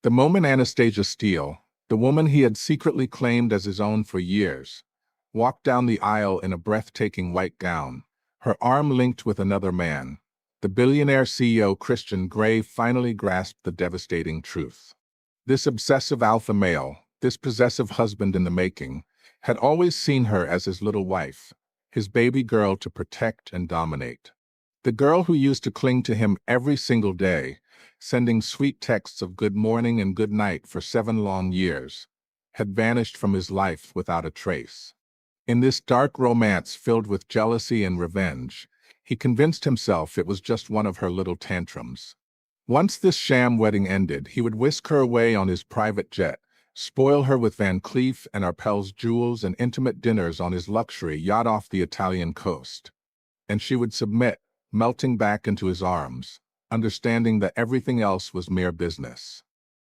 The moment Anastasia Steele, the woman he had secretly claimed as his own for years, walked down the aisle in a breathtaking white gown, her arm linked with another man, the billionaire CEO Christian Grey finally grasped the devastating truth. This obsessive alpha male, this possessive husband in the making, had always seen her as his little wife, his baby girl to protect and dominate. The girl who used to cling to him every single day, sending sweet texts of good morning and good night for 7 long years, had vanished from his life without a trace. In this dark romance filled with jealousy and revenge, he convinced himself it was just one of her little tantrums. Once this sham wedding ended, he would whisk her away on his private jet, spoil her with Van Cleef and Arpels jewels and intimate dinners on his luxury yacht off the Italian coast. And she would submit, melting back into his arms, understanding that everything else was mere business.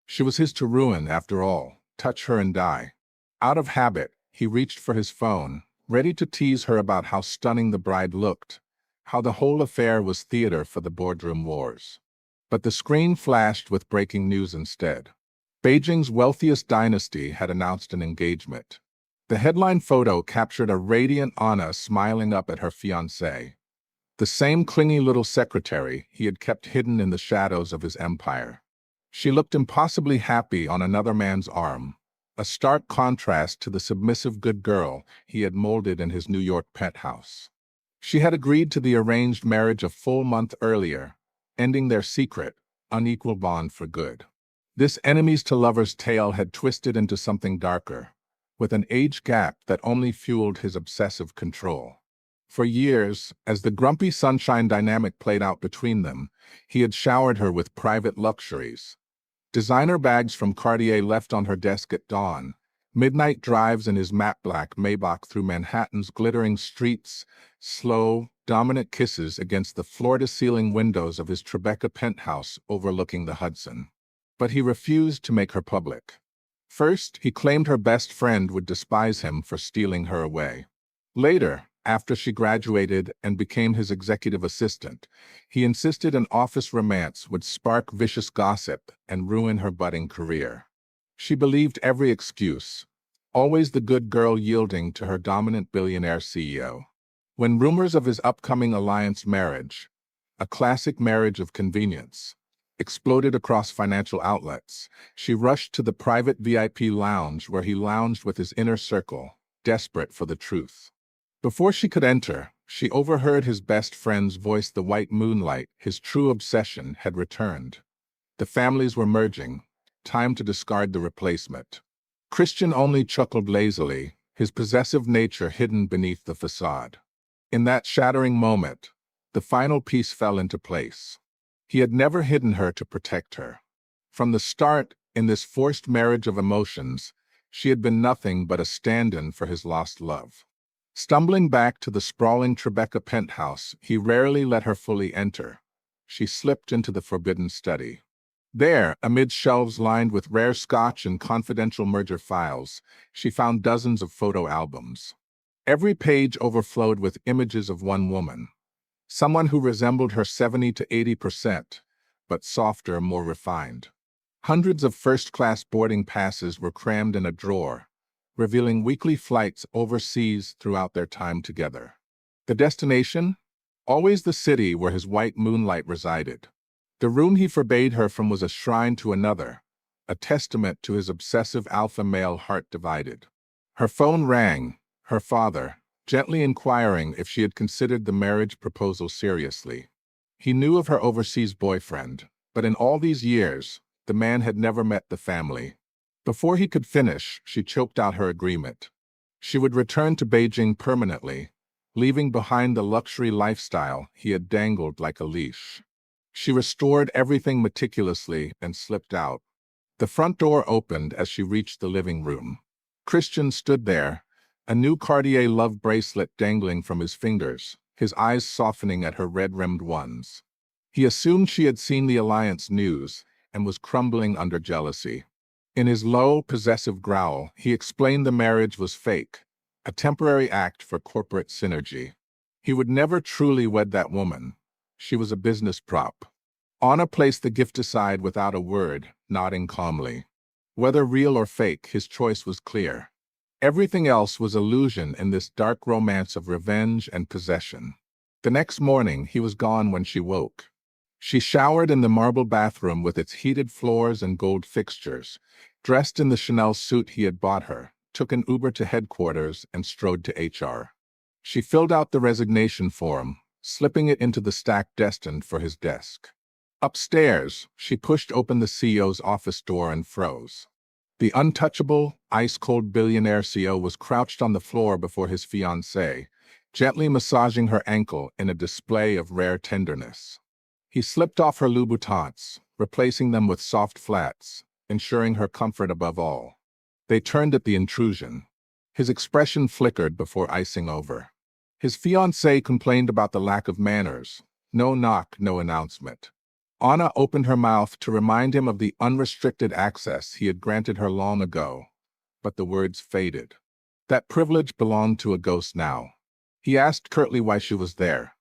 She was his to ruin, after all, touch her and die. Out of habit, he reached for his phone, ready to tease her about how stunning the bride looked, how the whole affair was theater for the boardroom wars. But the screen flashed with breaking news instead. Beijing's wealthiest dynasty had announced an engagement. The headline photo captured a radiant Anna smiling up at her fiancé, the same clingy little secretary he had kept hidden in the shadows of his empire. She looked impossibly happy on another man's arm, a stark contrast to the submissive good girl he had molded in his New York penthouse. She had agreed to the arranged marriage a full month earlier, ending their secret, unequal bond for good. This enemies-to-lovers tale had twisted into something darker, with an age gap that only fueled his obsessive control. For years, as the grumpy sunshine dynamic played out between them, he had showered her with private luxuries. Designer bags from Cartier left on her desk at dawn, midnight drives in his matte black Maybach through Manhattan's glittering streets, slow, dominant kisses against the floor-to-ceiling windows of his Tribeca penthouse overlooking the Hudson. But he refused to make her public. First, he claimed her best friend would despise him for stealing her away. Later, after she graduated and became his executive assistant, he insisted an office romance would spark vicious gossip and ruin her budding career. She believed every excuse, always the good girl yielding to her dominant billionaire CEO. When rumors of his upcoming alliance marriage, a classic marriage of convenience, exploded across financial outlets, she rushed to the private VIP lounge where he lounged with his inner circle, desperate for the truth. Before she could enter, she overheard his best friend's voice. The white moonlight, his true obsession, had returned. The families were merging. Time to discard the replacement. Christian only chuckled lazily, his possessive nature hidden beneath the facade. In that shattering moment, the final piece fell into place. He had never hidden her to protect her. From the start, in this forced marriage of emotions, she had been nothing but a stand-in for his lost love. Stumbling back to the sprawling Tribeca penthouse, he rarely let her fully enter. She slipped into the forbidden study. There, amid shelves lined with rare scotch and confidential merger files, she found dozens of photo albums. Every page overflowed with images of one woman, someone who resembled her 70 to 80%, but softer, more refined. Hundreds of first-class boarding passes were crammed in a drawer, revealing weekly flights overseas throughout their time together. The destination? Always the city where his white moonlight resided. The room he forbade her from was a shrine to another, a testament to his obsessive alpha male heart divided. Her phone rang, her father, gently inquiring if she had considered the marriage proposal seriously. He knew of her overseas boyfriend, but in all these years, the man had never met the family. Before he could finish, she choked out her agreement. She would return to Beijing permanently, leaving behind the luxury lifestyle he had dangled like a leash. She restored everything meticulously and slipped out. The front door opened as she reached the living room. Christian stood there, a new Cartier love bracelet dangling from his fingers, his eyes softening at her red-rimmed ones. He assumed she had seen the alliance news and was crumbling under jealousy. In his low, possessive growl, he explained the marriage was fake, a temporary act for corporate synergy. He would never truly wed that woman. She was a business prop. Anna placed the gift aside without a word, nodding calmly. Whether real or fake, his choice was clear. Everything else was illusion in this dark romance of revenge and possession. The next morning, he was gone when she woke. She showered in the marble bathroom with its heated floors and gold fixtures, dressed in the Chanel suit he had bought her, took an Uber to headquarters, and strode to HR. She filled out the resignation form, slipping it into the stack destined for his desk. Upstairs, she pushed open the CEO's office door and froze. The untouchable, ice-cold billionaire CEO was crouched on the floor before his fiancée, gently massaging her ankle in a display of rare tenderness. He slipped off her Louboutins, replacing them with soft flats, ensuring her comfort above all. They turned at the intrusion. His expression flickered before icing over. His fiancée complained about the lack of manners. No knock, no announcement. Anna opened her mouth to remind him of the unrestricted access he had granted her long ago, but the words faded. That privilege belonged to a ghost now. He asked curtly why she was there.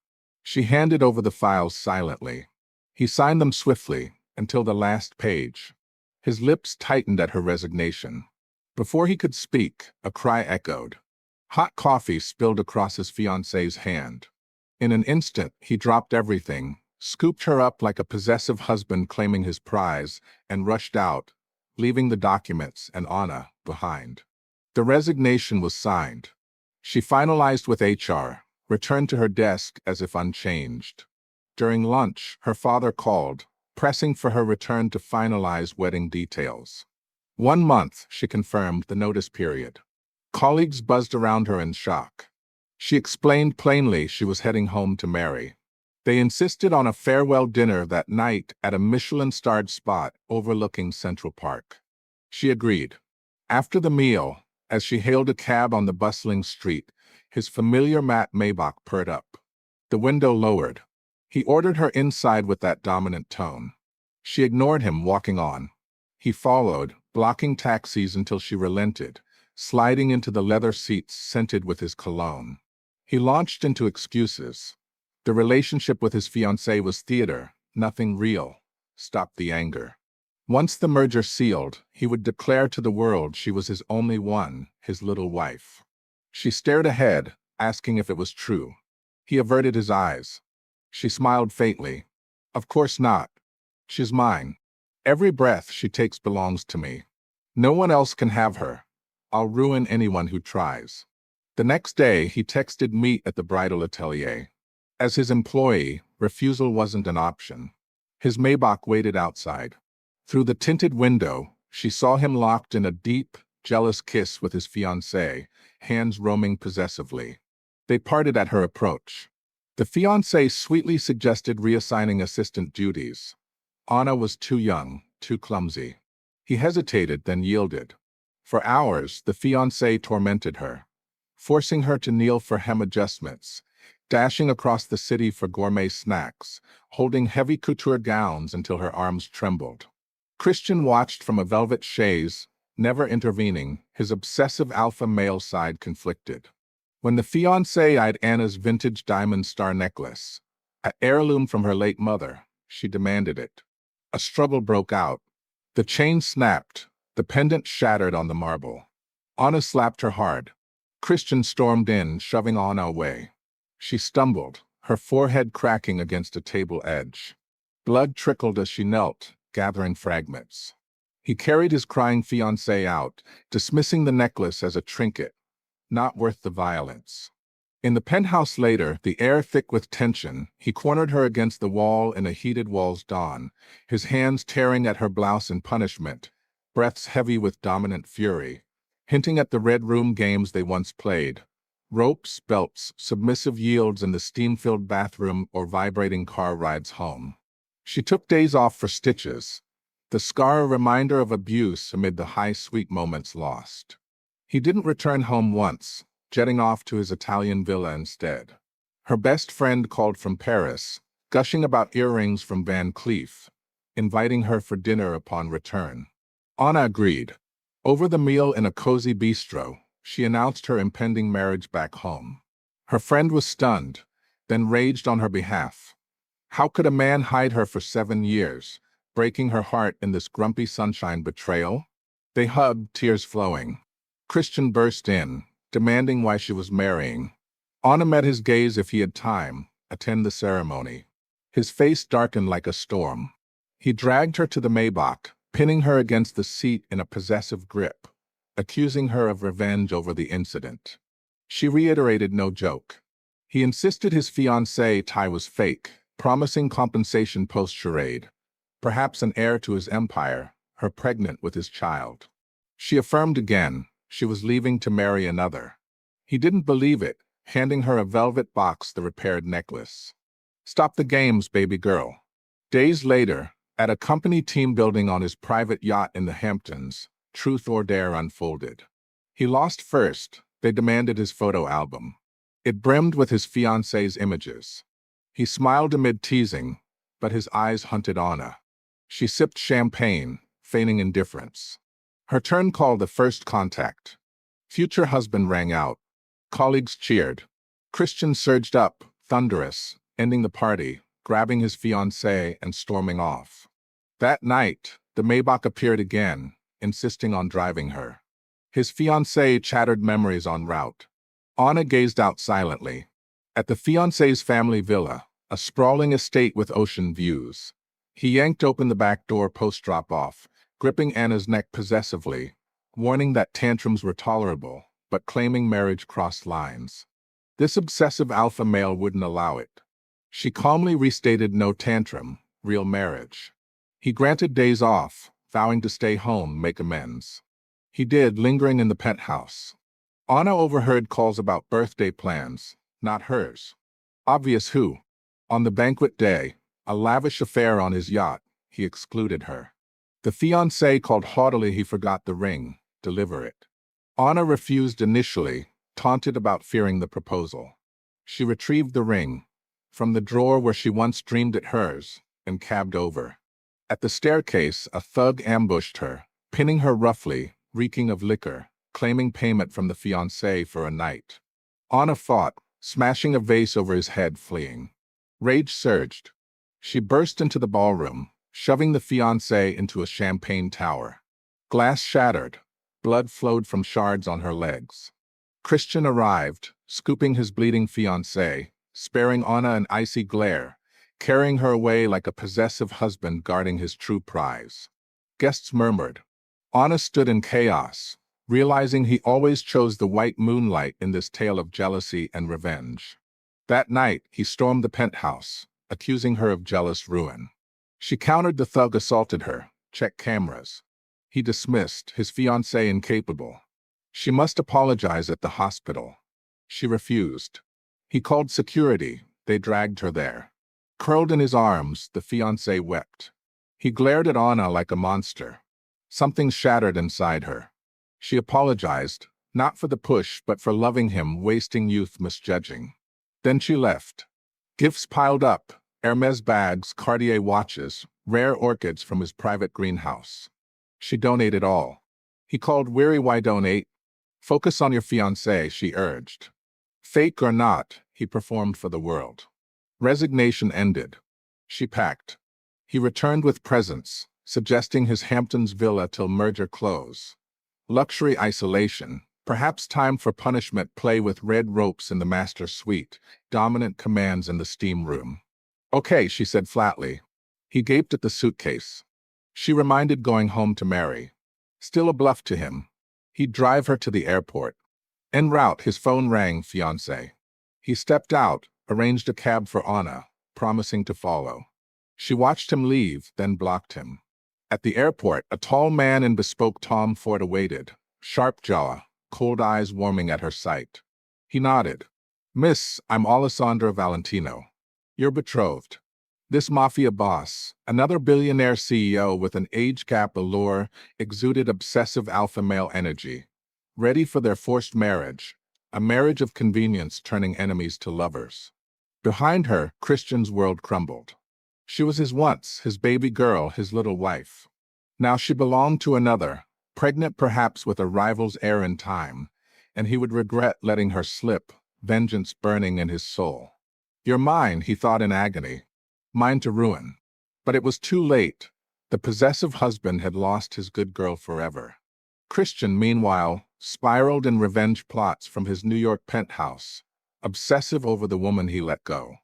She handed over the files silently. He signed them swiftly, until the last page. His lips tightened at her resignation. Before he could speak, a cry echoed. Hot coffee spilled across his fiancée's hand. In an instant, he dropped everything, scooped her up like a possessive husband claiming his prize, and rushed out, leaving the documents and Anna behind. The resignation was signed. She finalized with HR, returned to her desk as if unchanged. During lunch, her father called, pressing for her return to finalize wedding details. 1 month, she confirmed the notice period. Colleagues buzzed around her in shock. She explained plainly she was heading home to marry. They insisted on a farewell dinner that night at a Michelin-starred spot overlooking Central Park. She agreed. After the meal, as she hailed a cab on the bustling street, his familiar matte Maybach purred up. The window lowered. He ordered her inside with that dominant tone. She ignored him, walking on. He followed, blocking taxis until she relented, sliding into the leather seats scented with his cologne. He launched into excuses. The relationship with his fiancée was theater, nothing real. Stop the anger. Once the merger sealed, he would declare to the world she was his only one, his little wife. She stared ahead, asking if it was true. He averted his eyes. She smiled faintly. Of course not. She's mine. Every breath she takes belongs to me. No one else can have her. I'll ruin anyone who tries. The next day, he texted meet at the bridal atelier. As his employee, refusal wasn't an option. His Maybach waited outside. Through the tinted window, she saw him locked in a deep, jealous kiss with his fiancée, hands roaming possessively. They parted at her approach. The fiancé sweetly suggested reassigning assistant duties. Anna was too young, too clumsy. He hesitated, then yielded. For hours, the fiancé tormented her, forcing her to kneel for hem adjustments, dashing across the city for gourmet snacks, holding heavy couture gowns until her arms trembled. Christian watched from a velvet chaise, never intervening, his obsessive alpha male side conflicted. When the fiancée eyed Anna's vintage diamond star necklace, an heirloom from her late mother, she demanded it. A struggle broke out. The chain snapped, the pendant shattered on the marble. Anna slapped her hard. Christian stormed in, shoving Anna away. She stumbled, her forehead cracking against a table edge. Blood trickled as she knelt, gathering fragments. He carried his crying fiancée out, dismissing the necklace as a trinket, not worth the violence. In the penthouse later, the air thick with tension, he cornered her against the wall in a heated wall's dawn, his hands tearing at her blouse in punishment, breaths heavy with dominant fury, hinting at the red room games they once played. Ropes, belts, submissive yields in the steam-filled bathroom or vibrating car rides home. She took days off for stitches, the scar a reminder of abuse amid the high sweet moments lost. He didn't return home once, jetting off to his Italian villa instead. Her best friend called from Paris, gushing about earrings from Van Cleef, inviting her for dinner upon return. Anna agreed. Over the meal in a cozy bistro, she announced her impending marriage back home. Her friend was stunned, then raged on her behalf. How could a man hide her for 7 years, breaking her heart in this grumpy sunshine betrayal? They hugged, tears flowing. Christian burst in, demanding why she was marrying. Anna met his gaze if he had time, attend the ceremony. His face darkened like a storm. He dragged her to the Maybach, pinning her against the seat in a possessive grip, accusing her of revenge over the incident. She reiterated no joke. He insisted his fiancée tie was fake, promising compensation post-charade, perhaps an heir to his empire, her pregnant with his child. She affirmed again she was leaving to marry another. He didn't believe it, handing her a velvet box, the repaired necklace. Stop the games, baby girl. Days later, at a company team building on his private yacht in the Hamptons, truth or dare unfolded. He lost first. They demanded his photo album. It brimmed with his fiancée's images. He smiled amid teasing, but his eyes hunted Anna. She sipped champagne, feigning indifference. Her turn called the first contact. Future husband rang out. Colleagues cheered. Christian surged up, thunderous, ending the party, grabbing his fiancée and storming off. That night, the Maybach appeared again, insisting on driving her. His fiancée chattered memories en route. Anna gazed out silently. At the fiancée's family villa, a sprawling estate with ocean views. He yanked open the back door post-drop-off, gripping Anna's neck possessively, warning that tantrums were tolerable, but claiming marriage crossed lines. This obsessive alpha male wouldn't allow it. She calmly restated no tantrum, real marriage. He granted days off, vowing to stay home, make amends. He did, lingering in the penthouse. Anna overheard calls about birthday plans, not hers. Obvious who? On the banquet day, a lavish affair on his yacht, he excluded her. The fiancé called haughtily he forgot the ring, deliver it. Anna refused initially, taunted about fearing the proposal. She retrieved the ring from the drawer where she once dreamed it hers, and cabbed over. At the staircase, a thug ambushed her, pinning her roughly, reeking of liquor, claiming payment from the fiancé for a night. Anna fought, smashing a vase over his head, fleeing. Rage surged. She burst into the ballroom, shoving the fiancé into a champagne tower. Glass shattered. Blood flowed from shards on her legs. Christian arrived, scooping his bleeding fiancée, sparing Anna an icy glare, carrying her away like a possessive husband guarding his true prize. Guests murmured. Anna stood in chaos, realizing he always chose the white moonlight in this tale of jealousy and revenge. That night, he stormed the penthouse, accusing her of jealous ruin. She countered the thug assaulted her, checked cameras. He dismissed, his fiancée incapable. She must apologize at the hospital. She refused. He called security. They dragged her there. Curled in his arms, the fiancé wept. He glared at Anna like a monster. Something shattered inside her. She apologized, not for the push but for loving him, wasting youth, misjudging. Then she left. Gifts piled up, Hermès bags, Cartier watches, rare orchids from his private greenhouse. She donated all. He called weary, why donate? Focus on your fiancé, she urged. Fake or not, he performed for the world. Resignation ended. She packed. He returned with presents, suggesting his Hamptons villa till merger close. Luxury isolation, perhaps time for punishment, play with red ropes in the master suite, dominant commands in the steam room. Okay, she said flatly. He gaped at the suitcase. She reminded going home to marry. Still a bluff to him. He'd drive her to the airport. En route, his phone rang, fiancé. He stepped out, arranged a cab for Anna, promising to follow. She watched him leave, then blocked him. At the airport, a tall man in bespoke Tom Ford awaited, sharp jaw, cold eyes warming at her sight. He nodded. Miss, I'm Alessandro Valentino. You're betrothed. This mafia boss, another billionaire CEO with an age gap allure, exuded obsessive alpha male energy. Ready for their forced marriage, a marriage of convenience turning enemies to lovers. Behind her, Christian's world crumbled. She was his once, his baby girl, his little wife. Now she belonged to another, pregnant perhaps with a rival's heir in time, and he would regret letting her slip, vengeance burning in his soul. You're mine, he thought in agony. Mine to ruin. But it was too late. The possessive husband had lost his good girl forever. Christian, meanwhile, spiraled in revenge plots from his New York penthouse, obsessive over the woman he let go.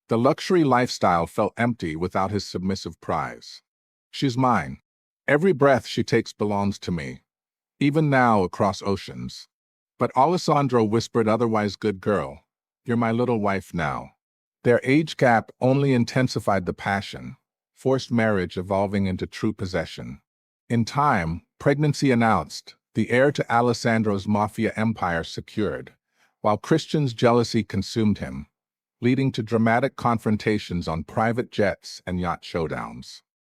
The luxury lifestyle felt empty without his submissive prize. She's mine. Every breath she takes belongs to me, even now across oceans. But Alessandro whispered, otherwise good girl, you're my little wife now. Their age gap only intensified the passion, forced marriage evolving into true possession. In time, pregnancy announced, the heir to Alessandro's mafia empire secured, while Christian's jealousy consumed him, leading to dramatic confrontations on private jets and yacht showdowns.